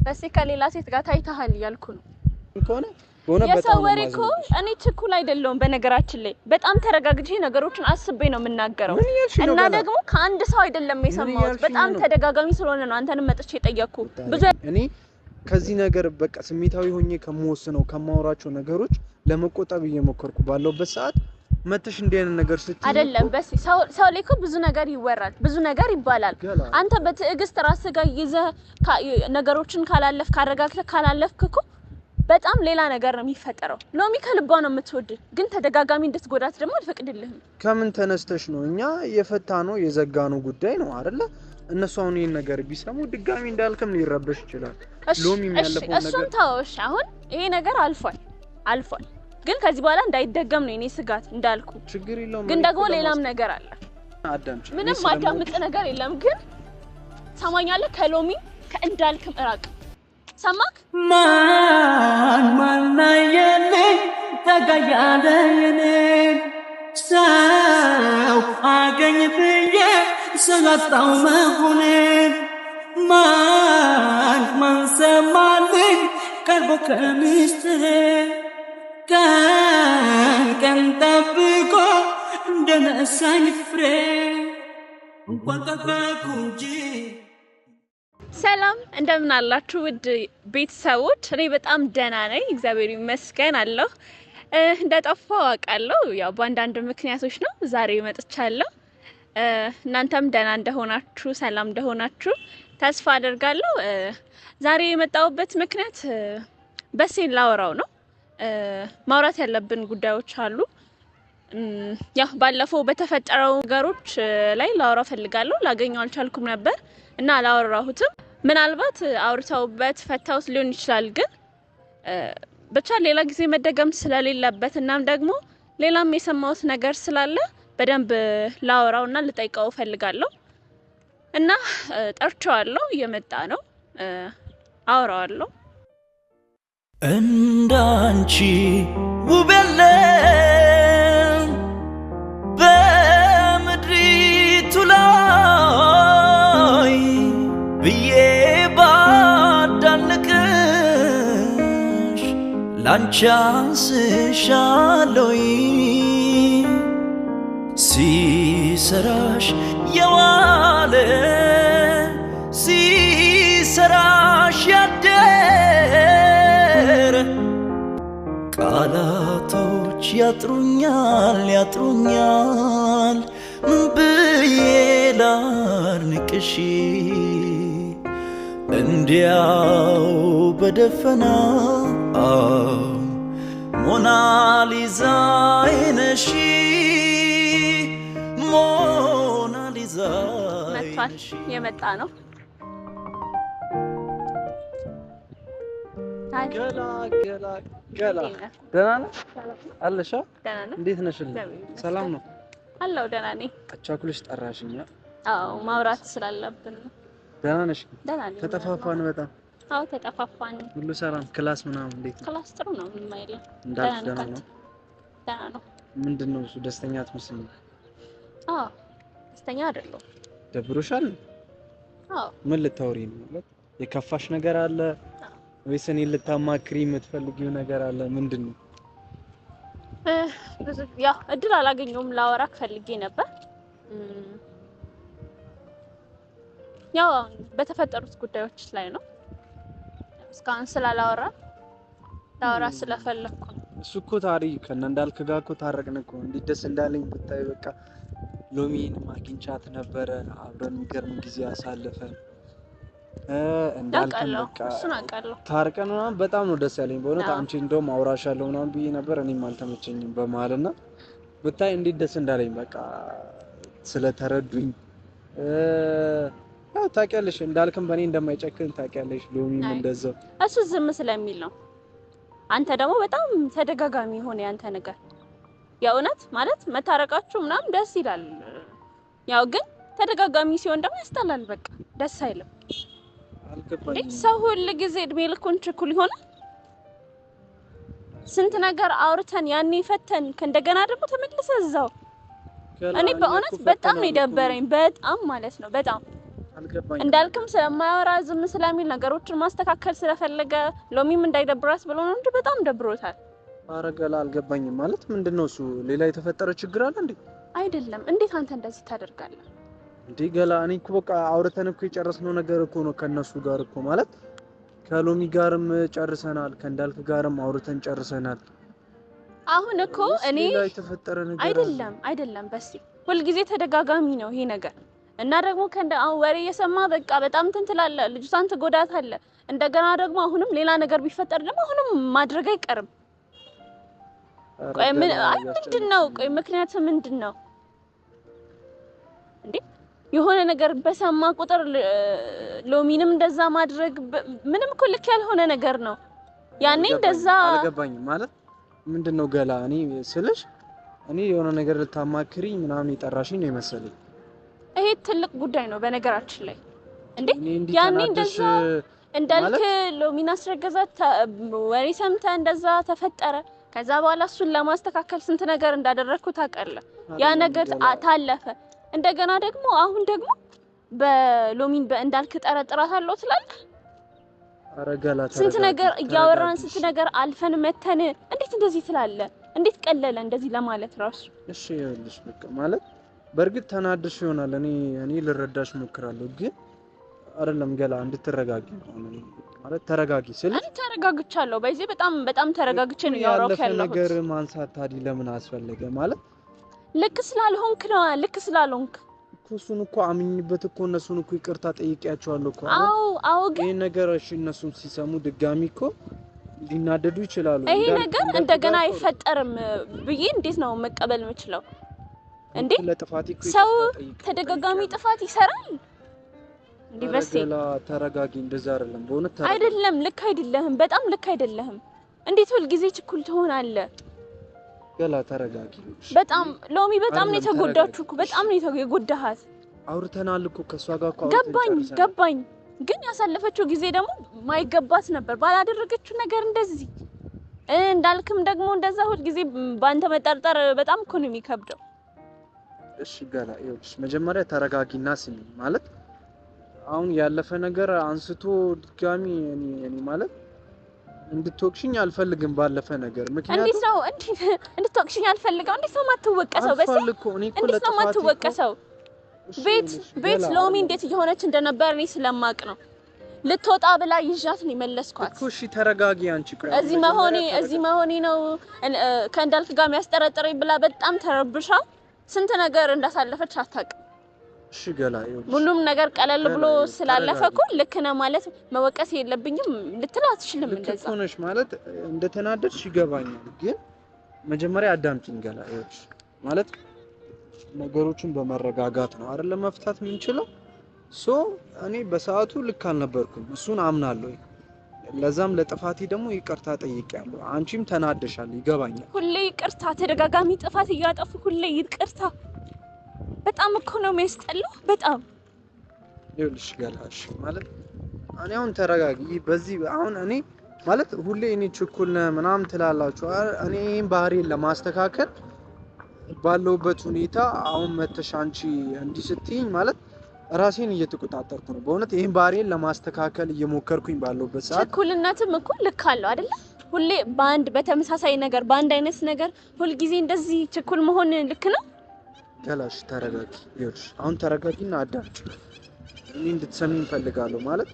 በስ ከሌላ ሴት ጋር ታይታሃል ያልኩ ነው እንኳን ሆነ በጣም ነው የሰወሪኮ እኔ ችኩል አይደለም በነገራችን ላይ በጣም ተረጋግጄ ነገሮችን አስቤ ነው የምናገረው እና ደግሞ ከአንድ ሰው አይደለም የሰማሁት በጣም ተደጋጋሚ ስለሆነ ነው አንተንም መጥቼ ጠየቅኩ ብዙ እኔ ከዚህ ነገር በቃ ስሜታዊ ሆኜ ከመወስነው ከማወራቸው ነገሮች ለመቆጠብ እየሞከርኩ ባለውበት ሰዓት መተሽ እንደ አይነት ነገር ስትይ አይደለም በስ ሰው ላይ እኮ ብዙ ነገር ይወራል ብዙ ነገር ይባላል አንተ በትዕግስት ራስህ ጋር ይዘህ ነገሮችን ካላለፍ ካረጋግተህ ካላለፍክ እኮ በጣም ሌላ ነገር ነው የሚፈጠረው ሎሚ ከልቧ ነው የምትወድ ግን ተደጋጋሚ እንድትጎዳት ደግሞ አልፈቅድልህም ከምን ተነስተሽ ነው እኛ የፈታነው የዘጋነው ጉዳይ ነው አይደለ እነሱ አሁን ይሄን ነገር ቢሰሙ ድጋሚ እንዳልከም ሊረበሽ ይችላል ሎሚ የሚያለፈው ነገር እሱን ታውሽ አሁን ይሄ ነገር አልፏል ግን ከዚህ በኋላ እንዳይደገም ነው እኔ ስጋት እንዳልኩ ችግር የለውም ግን ደግሞ ሌላም ነገር አለ አዳምጪ ምንም ማዳምጥ ነገር የለም ግን ሰማኛለህ ከሎሚ ከእንዳልክም እራቅ ሰማክ ማን የለኝ ተጋያለኝ ሰው አገኝ ብዬ ሰላጣው መሆኔ ማን ሰማልኝ ቀርቦ ከሚስትሬ ቀን ጠብቆ እንደነሳኝ ፍሬ እንኳን ጠበቁ እንጂ ሰላም እንደምን አላችሁ ውድ ቤተሰቦች እኔ በጣም ደህና ነኝ እግዚአብሔር ይመስገን አለሁ እንደጠፋው አውቃለሁ ያው በአንዳንድ ምክንያቶች ነው ዛሬ መጥቻለሁ እናንተም ደህና እንደሆናችሁ ሰላም እንደሆናችሁ ተስፋ አደርጋለሁ ዛሬ የመጣሁበት ምክንያት በሴን ላወራው ነው ማውራት ያለብን ጉዳዮች አሉ ያው ባለፈው በተፈጠረው ነገሮች ላይ ላወራ ፈልጋለሁ ላገኘው አልቻልኩም ነበር እና አላወራሁትም ምናልባት አውርተውበት ፈታውት ሊሆን ይችላል ግን ብቻ ሌላ ጊዜ መደገም ስለሌለበት እናም ደግሞ ሌላም የሰማሁት ነገር ስላለ በደንብ ላወራውና ልጠይቀው ፈልጋለሁ እና ጠርቼዋለሁ እየመጣ ነው አወራዋለሁ እንዳንቺ ውብ የለም በምድሪቱ ላይ ብዬ ባዳንቅሽ ላንቺ አንስሻለሁ ሲሰራሽ የዋለ ሲሰራሽ ያደረ ቃላቶች ያጥሩኛል ምን ብዬ ላድንቅሽ እንዲያው በደፈና ሞናሊዛ ነሽ ሞናሊዛ ነሽ የመጣ ነው ገላ ደህና ነህ አለሽ እንዴት ነሽ ሰላም ነው አለው ደህና ነኝ አቻኩልሽ ጠራሽኝ አዎ ማውራት ስላለብን ደህና ነሽ ደህና ነኝ ተጠፋፋን በጣም አዎ ተጠፋፋን ሁሉ ሰላም ክላስ ምናምን እንዴት ነው ክላስ ጥሩ ነው ምንም አይደለም ደህና ነው ምንድነው እሱ ደስተኛ አትመስልም አዎ ደስተኛ አይደለም ደብሮሻል አዎ ምን ልታወሪ ነው ማለት የከፋሽ ነገር አለ ወይስ እኔን ልታማክሪ የምትፈልጊው ነገር አለ ምንድነው ያው እድል አላገኘሁም ላወራክ ፈልጌ ነበር ያው በተፈጠሩት ጉዳዮች ላይ ነው እስካሁን ስላላወራ ላወራ ስለፈለኩ እሱ እኮ ታሪክ ከእነ እንዳልክ ጋር እኮ ታረቅን እኮ እንዴት ደስ እንዳለኝ ብታይ በቃ ሎሚን ማግኝቻት ነበረ አብረን የሚገርም ጊዜ አሳልፈን እንዳልከኝ በቃ ታርቀን ምናምን በጣም ነው ደስ ያለኝ በእውነት አንቺ እንደውም አውራሻለሁ ምናምን ብዬ ነበር እኔም አልተመቸኝም በመሀልና ብታይ እንዴት ደስ እንዳለኝ በቃ ስለተረዱኝ ታውቂያለሽ እንዳልከም በእኔ እንደማይጨክን ታውቂያለሽ ሎሚም እንደዛው እሱ ዝም ስለሚል ነው አንተ ደግሞ በጣም ተደጋጋሚ ሆነ ያንተ ነገር የእውነት ማለት መታረቃችሁ ምናምን ደስ ይላል ያው ግን ተደጋጋሚ ሲሆን ደግሞ ያስጠላል በቃ ደስ አይልም አልገባኝም ሰው ሁሉ ጊዜ እድሜ ልኩን ችኩል ይሆናል ስንት ነገር አውርተን ያኔ ፈተን ከእንደገና ደግሞ ተመልሰ እዛው እኔ በእውነት በጣም ነው የደበረኝ በጣም ማለት ነው በጣም እንዳልክም ስለማያወራ ዝም ስለሚል ነገሮችን ማስተካከል ስለፈለገ ሎሚም እንዳይደብራት ብሎ ነው እንጂ በጣም ደብሮታል። ኧረ ገላ አልገባኝም። ማለት ምንድነው እሱ ሌላ የተፈጠረ ችግር አለ እንዴ? አይደለም። እንዴት አንተ እንደዚህ ታደርጋለህ እንዴ? ገላ እኔ እኮ በቃ አውርተን እኮ የጨረስነው ነገር እኮ ነው ከነሱ ጋር እኮ ማለት ከሎሚ ጋርም ጨርሰናል፣ ከእንዳልክ ጋርም አውርተን ጨርሰናል። አሁን እኮ እኔ ሌላ የተፈጠረ ነገር አይደለም በስ ሁልጊዜ ተደጋጋሚ ነው ይሄ ነገር እና ደግሞ አሁን ወሬ የሰማ በቃ በጣም ትላለህ፣ ልጅቷን ትጎዳታለህ። እንደገና ደግሞ አሁንም ሌላ ነገር ቢፈጠር ደግሞ አሁንም ማድረግ አይቀርም። ቆይ ምንድነው? ቆይ ምክንያቱ ምንድነው እንዴ? የሆነ ነገር በሰማ ቁጥር ሎሚንም እንደዛ ማድረግ ምንም እኮ ልክ ያልሆነ ነገር ነው። ያኔ እንደዛ አልገባኝም ማለት ምንድነው ገላ? እኔ ስልሽ እኔ የሆነ ነገር ልታማክሪኝ ምናምን የጠራሽኝ ነው የመሰለኝ። ይሄ ትልቅ ጉዳይ ነው በነገራችን ላይ እንዴ። ያኔ እንደዛ እንዳልክ ሎሚን አስረገዛት ወሬ ሰምተህ እንደዛ ተፈጠረ። ከዛ በኋላ እሱን ለማስተካከል ስንት ነገር እንዳደረግኩ ታውቃለህ። ያ ነገር ታለፈ። እንደገና ደግሞ አሁን ደግሞ በሎሚን በእንዳልክ ጠረጥራታለሁ ትላለህ። ኧረ ገላ ስንት ነገር እያወራን ስንት ነገር አልፈን መተን እንዴት እንደዚህ ትላለህ? እንዴት ቀለለ እንደዚህ ለማለት ራሱ? እሺ ይኸውልሽ በቃ ማለት በእርግጥ ተናድሽ ይሆናል። እኔ ልረዳሽ ሞክራለሁ፣ ግን አይደለም ገላ እንድትረጋጊ ነው ማለት ተረጋጊ ስል እኔ ተረጋግቻለሁ። በዚህ በጣም ተረጋግቼ ነው ያወራሁት ያለሁት። ነገር ማንሳት ታዲያ ለምን አስፈለገ? ማለት ልክ ስላልሆንክ ነው። ልክ ስላልሆንክ እኮ እሱን እኮ አምኝበት እኮ እነሱን እኮ ይቅርታ ጠይቄያቸዋለሁ እኮ። አዎ ግን ይሄን ነገር እሺ እነሱም ሲሰሙ ድጋሚ እኮ ሊናደዱ ይችላሉ። ይሄ ነገር እንደገና አይፈጠርም ብዬ እንዴት ነው መቀበል የምችለው? እንዴ ሰው ተደጋጋሚ ጥፋት ይሰራል እንዴ? በስ ተረጋጊ። እንደዛ አይደለም በእውነት አይደለም። ልክ አይደለህም። በጣም ልክ አይደለህም። እንዴት ሁል ጊዜ ችኩል ትሆናለህ? ገላ ተረጋጊ። በጣም ሎሚ በጣም ነው የተጎዳችሁ እኮ በጣም ነው የጎዳሃት። አውርተናል እኮ ከሷ ጋር እኮ ገባኝ። ግን ያሳለፈችው ጊዜ ደግሞ ማይገባት ነበር ባላደረገችው ነገር እንደዚህ። እንዳልክም ደግሞ እንደዛ ሁል ጊዜ ባንተ መጠርጠር በጣም እኮ ነው የሚከብደው። እሺ ገላ ይኸውልሽ መጀመሪያ ተረጋጊና ስሚ። ማለት አሁን ያለፈ ነገር አንስቶ ድጋሚ እኔ ማለት እንድትወቅሽኝ አልፈልግም ባለፈ ነገር። ምክንያቱም እንዴት ነው እንድትወቅሽኝ አልፈልገው? እንዴት ነው ማትወቀሰው? በስ እንዴት ነው ማትወቀሰው? ቤት ሎሚ እንዴት እየሆነች እንደነበር እኔ ስለማቅ ነው ልትወጣ ብላ ይዣት ነው የመለስኳት እኮ። እሺ ተረጋጊ አንቺ። ቆይ እዚህ መሆኔ ነው ከእንዳልክ ጋር የሚያስጠረጥረኝ ብላ በጣም ተረብሻ ስንት ነገር እንዳሳለፈች አታውቅም። እሺ ገላ ይኸውልሽ ሁሉም ነገር ቀለል ብሎ ስላለፈ እኮ ልክ ነህ ማለት መወቀስ የለብኝም ልትለው አትችልም። እንደዛ ሆነሽ ማለት እንደተናደድሽ ይገባኛል፣ ግን መጀመሪያ አዳምጪኝ ገላ። ይኸውልሽ ማለት ነገሮችን በመረጋጋት ነው አይደል መፍታት የምንችለው። እኔ በሰዓቱ ልክ አልነበርኩም፣ እሱን አምናለሁ። ለዛም ለጥፋቴ ደግሞ ይቅርታ ጠይቄያለሁ። አንቺም ተናደሻል፣ ይገባኛል። ሁሌ ይቅርታ፣ ተደጋጋሚ ጥፋት እያጠፉ ሁሌ ይቅርታ። በጣም እኮ ነው የሚያስጠላው። በጣም ይኸውልሽ ገላሽ ማለት እኔ አሁን ተረጋጊ። በዚህ አሁን እኔ ማለት ሁሌ እኔ ችኩል ነህ ምናምን ትላላችሁ። እኔ ይሄን ባህሪን ለማስተካከል ባለውበት ሁኔታ አሁን መተሽ አንቺ እንዲህ ስትይኝ ማለት ራሴን እየተቆጣጠርኩ ነው በእውነት። ይሄን ባህሪን ለማስተካከል እየሞከርኩኝ ባለውበት ሰዓት ችኩልነትም እኮ ልክ አለው አይደለ? ሁሌ በተመሳሳይ ነገር በአንድ አይነት ነገር ሁልጊዜ እንደዚህ ችኩል መሆን ልክ ነው? ገላሽ ተረጋጊ። ይኸውልሽ አሁን ተረጋጊና አዳምጪ። እኔ እንድትሰሚኝ እፈልጋለሁ። ማለት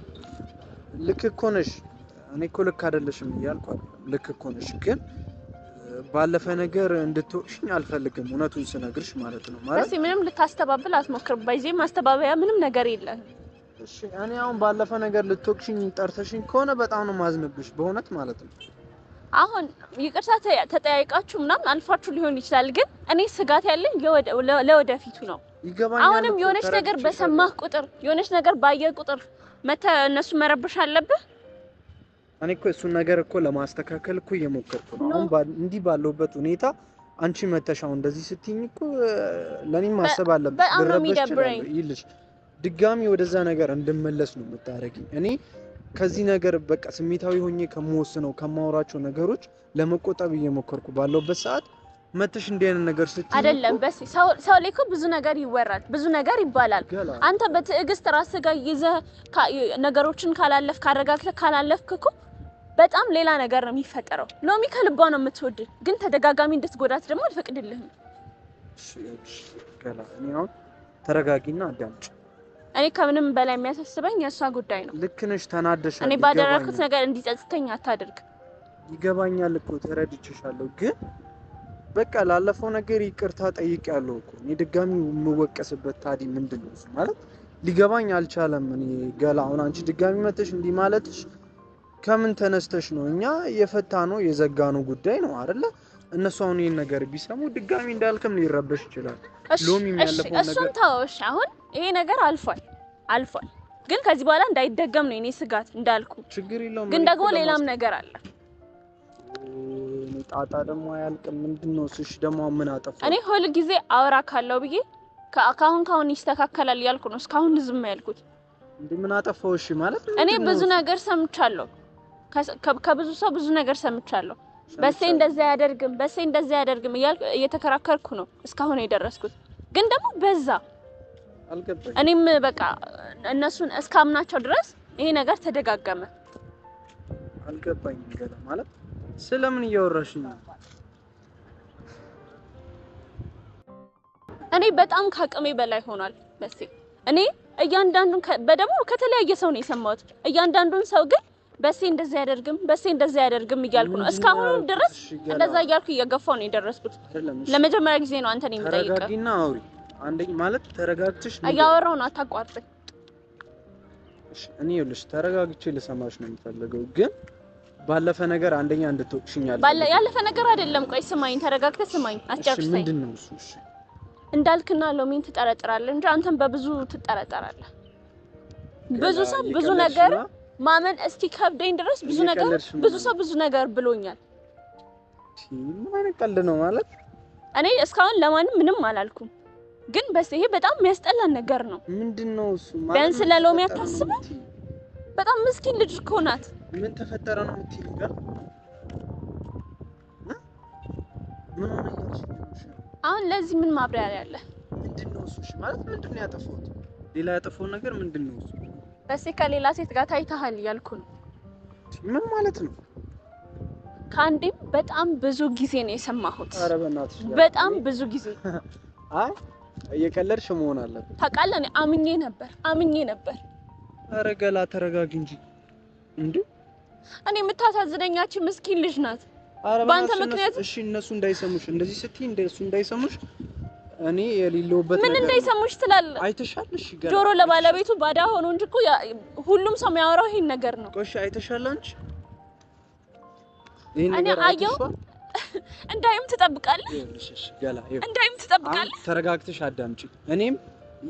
ልክ እኮ ነሽ፣ እኔ እኮ ልክ አይደለሽም እያልኩ አይደለም። ልክ እኮ ነሽ፣ ግን ባለፈ ነገር እንድትወቅሽኝ አልፈልግም። እውነቱን ስነግርሽ ማለት ነው። ማለት ምንም ልታስተባብል አትሞክርም። በዚህ ማስተባበያ ምንም ነገር የለም። እሺ እኔ አሁን ባለፈ ነገር ልትወቅሽኝ ጠርተሽኝ ከሆነ በጣም ነው ማዝንብሽ በእውነት ማለት ነው። አሁን ይቅርታ ተጠያይቃችሁ ምናምን አልፋችሁ ሊሆን ይችላል፣ ግን እኔ ስጋት ያለኝ ለወደፊቱ ነው። ይገባኛል። አሁንም የሆነች ነገር በሰማህ ቁጥር የሆነች ነገር ባየህ ቁጥር እነሱ መረበሽ አለብህ። እኔ እኮ እሱን ነገር እኮ ለማስተካከል እኮ እየሞከርኩ ነው። አሁን እንዲህ ባለውበት ሁኔታ አንቺ መተሻው እንደዚህ ስትይኝ እኮ ለኔም ማሰብ አለብሽ። ድረበሽ ይልሽ ድጋሚ ወደዛ ነገር እንድመለስ ነው የምታረጊኝ። እኔ ከዚህ ነገር በቃ ስሜታዊ ሆኜ ከመወስነው ከማወራቸው ነገሮች ለመቆጠብ እየሞከርኩ ባለውበት ሰዓት መተሽ እንዲህ አይነት ነገር ስትይ አይደለም በስ ሰው ላይ እኮ ብዙ ነገር ይወራል ብዙ ነገር ይባላል አንተ በትዕግስት ራስህ ጋር ይዘህ ነገሮችን ካላለፍክ አረጋግተህ ካላለፍክ እኮ በጣም ሌላ ነገር ነው የሚፈጠረው ሎሚ ከልቧ ነው የምትወድ ግን ተደጋጋሚ እንድትጎዳት ደግሞ አልፈቅድልህም እሺ ገላ እኔ አሁን ተረጋጊና አዳምጪ እኔ ከምንም በላይ የሚያሳስበኝ የሷ ጉዳይ ነው ልክ ነሽ ተናደሻል እኔ ባደረኩት ነገር እንዲጸጽተኝ አታድርግ ይገባኛል እኮ ተረድቼሻለሁ ግን በቃ ላለፈው ነገር ይቅርታ ጠይቄያለሁ እኮ እኔ ድጋሚ የምወቀስበት ታዲ ምንድነው ማለት ሊገባኝ አልቻለም እኔ ገላ አሁን አንቺ ድጋሚ መተሽ እንዲህ ማለትሽ ከምን ተነስተሽ ነው እኛ የፈታነው የዘጋነው ጉዳይ ነው አይደለ እነሱ አሁን ይሄን ነገር ቢሰሙ ድጋሚ እንዳልከም ሊረበሽ ይችላል ሎሚ የሚያለፈው ነገር እሱን ታውሽ አሁን ይሄ ነገር አልፏል ግን ከዚህ በኋላ እንዳይደገም ነው እኔ ስጋት እንዳልኩ ችግር የለውም ግን ደግሞ ሌላም ነገር አለ ጣጣ ደግሞ አያልቅም ምንድነው እሱሽ ደግሞ ምን አጠፋ እኔ ሁሉ ጊዜ አወራ ካለው ብዬ ካሁን ይስተካከላል ያልኩ ነው እስካሁን ዝም ያልኩት እንዴ ምን አጠፋው እሺ ማለት እኔ ብዙ ነገር ሰምቻለሁ ከብዙ ሰው ብዙ ነገር ሰምቻለሁ በሴ እንደዛ ያደርግም እየተከራከርኩ ነው እስካሁን የደረስኩት ግን ደግሞ በዛ አልገባኝ እኔም በቃ እነሱን እስካምናቸው ድረስ ይሄ ነገር ተደጋገመ አልገባኝ ገና ማለት ስለምን እያወራሽኝ ነው እኔ በጣም ካቅሜ በላይ ሆኗል በሴ እኔ እያንዳንዱን በደሞ ከተለያየ ሰው ነው የሰማሁት እያንዳንዱን ሰው ግን በሴ እንደዛ ያደርግም እያልኩ ነው እስካሁን ድረስ እንደዛ እያልኩ እየገፋው ነው የደረስኩት ለመጀመሪያ ጊዜ ነው አንተን የምጠይቀው ተረጋጊና አውሪ አንደኛ ማለት ተረጋግተሽ እያወራው ነው አታቋርጥ እሺ እኔ ይኸውልሽ ተረጋግቼ ልሰማሽ ነው የምፈልገው ግን ባለፈ ነገር አንደኛ እንድትወቅሽኛል ያለፈ ነገር አይደለም ቆይ ስማኝ ተረጋግተህ ስማኝ አስጨርሰኝ እሺ ምንድነው እሱ እሺ እንዳልክና ሎሚን ትጠረጥራለህ እንጂ አንተን በብዙ ትጠረጠራለህ ብዙ ሰው ብዙ ነገር ማመን እስቲ ከብደኝ ድረስ ብዙ ነገር ብሎኛል ምን ቀልድ ነው ማለት እኔ እስካሁን ለማንም ምንም አላልኩም ግን በስ ይሄ በጣም የሚያስጠላ ነገር ነው ምንድነው እሱ ማለት ቢያንስ ለሎሚ አታስብ በጣም ምስኪን ልጅ እኮ ናት ምን ተፈጠረ ነው የምትይኝ ጋር ምን ሆነሽ አሁን ለዚህ ምን ማብራሪያ አለ ምንድነው እሱ እሺ ማለት ምንድነው ያጠፋሁት ሌላ ያጠፋው ነገር ምንድነው እሱ በስ ከሌላ ሴት ጋር ታይተሃል ያልኩ ነው ምን ማለት ነው ካንዴም በጣም ብዙ ጊዜ ነው የሰማሁት ኧረ በእናትሽ በጣም ብዙ ጊዜ አይ እየቀለድሽ መሆን አለበት ታውቃለህ እኔ አምኜ ነበር ኧረ ገላ ተረጋጊ እንጂ እኔ የምታሳዝነኛች ምስኪን ልጅ ናት ባንተ ምክንያት እሺ እነሱ እንዳይሰሙሽ እንደዚህ ስትይ እንደሱ እንዳይሰሙሽ እኔ የሌለውበት ነገር ምን እንዳይሰሙሽ ትላለህ አይተሻል እሺ ገላ ጆሮ ለባለቤቱ ባዳ ሆኖ እንጂ እኮ ሁሉም ሰው የሚያወራው ይሄን ነገር ነው ቆሽ አይተሻል አንቺ ይሄን ነገር አይተሻል እንዳይም ትጠብቃለህ እሺ ገላ እንዳይም ትጠብቃለህ ተረጋግተሽ አዳምጪ እኔም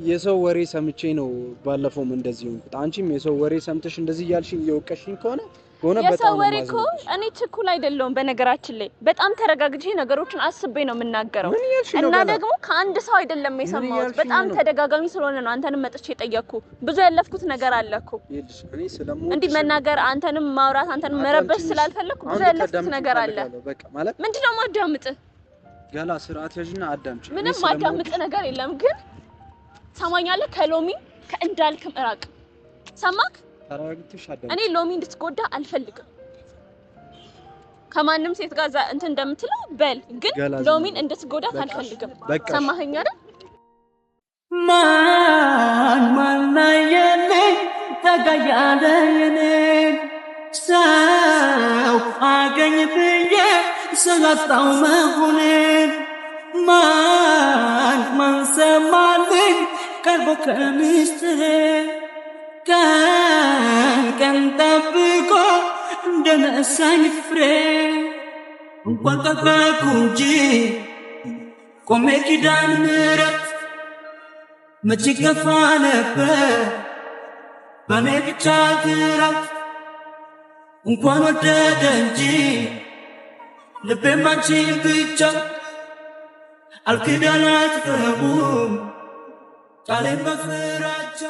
የሰው ወሬ ሰምቼ ነው ባለፈውም እንደዚህ ሆንኩት አንቺም የሰው ወሬ ሰምተሽ እንደዚህ ያልሽኝ እየወቀሽኝ ከሆነ የሰው ወሬ እኮ እኔ ችኩል አይደለሁም በነገራችን ላይ በጣም ተረጋግጄ ነገሮችን አስቤ ነው የምናገረው እና ደግሞ ከአንድ ሰው አይደለም የሰማሁት በጣም ተደጋጋሚ ስለሆነ ነው አንተንም መጥቼ ጠየቅኩ ብዙ ያለፍኩት ነገር አለ እኮ እኔ ስለሞት እንዲህ መናገር አንተንም ማውራት አንተንም መረበሽ ስላልፈለኩ ብዙ ያለፍኩት ነገር አለ በቃ ማለት ምንድነው ማዳምጥ ገላ ስርዓት ያዥና አዳምጪ ምንም ማዳምጥ ነገር የለም ግን ሰማኛለህ ከሎሚ ከእንዳልክም እራቅ ሰማክ ተረጋግተሽ አዳምጪ እኔ ሎሚ እንድትጎዳ አልፈልግም ከማንም ሴት ጋር እንትን እንደምትለው በል ግን ሎሚን እንድትጎዳት አልፈልግም ሰማኸኝ አይደል ማን የለኝ ተጋያለኝ ሰው አገኝ ብዬ ስላጣው መሆኔን ማን ሰማልኝ ቀርቦ ከምስጥሬ ቀን ጠብቆ እንደነሳኝ ፍሬ እንኳን ጠበቅኩ እንጂ ቆሜ ኪዳነ ምሕረት መቼ ገፋ ነበር በኔ ብቻ ግራት እንኳን ወደደ እንጂ ልቤም አንቺን ብቻ አልክዳን አትተውም ቃሌን በፍራቻ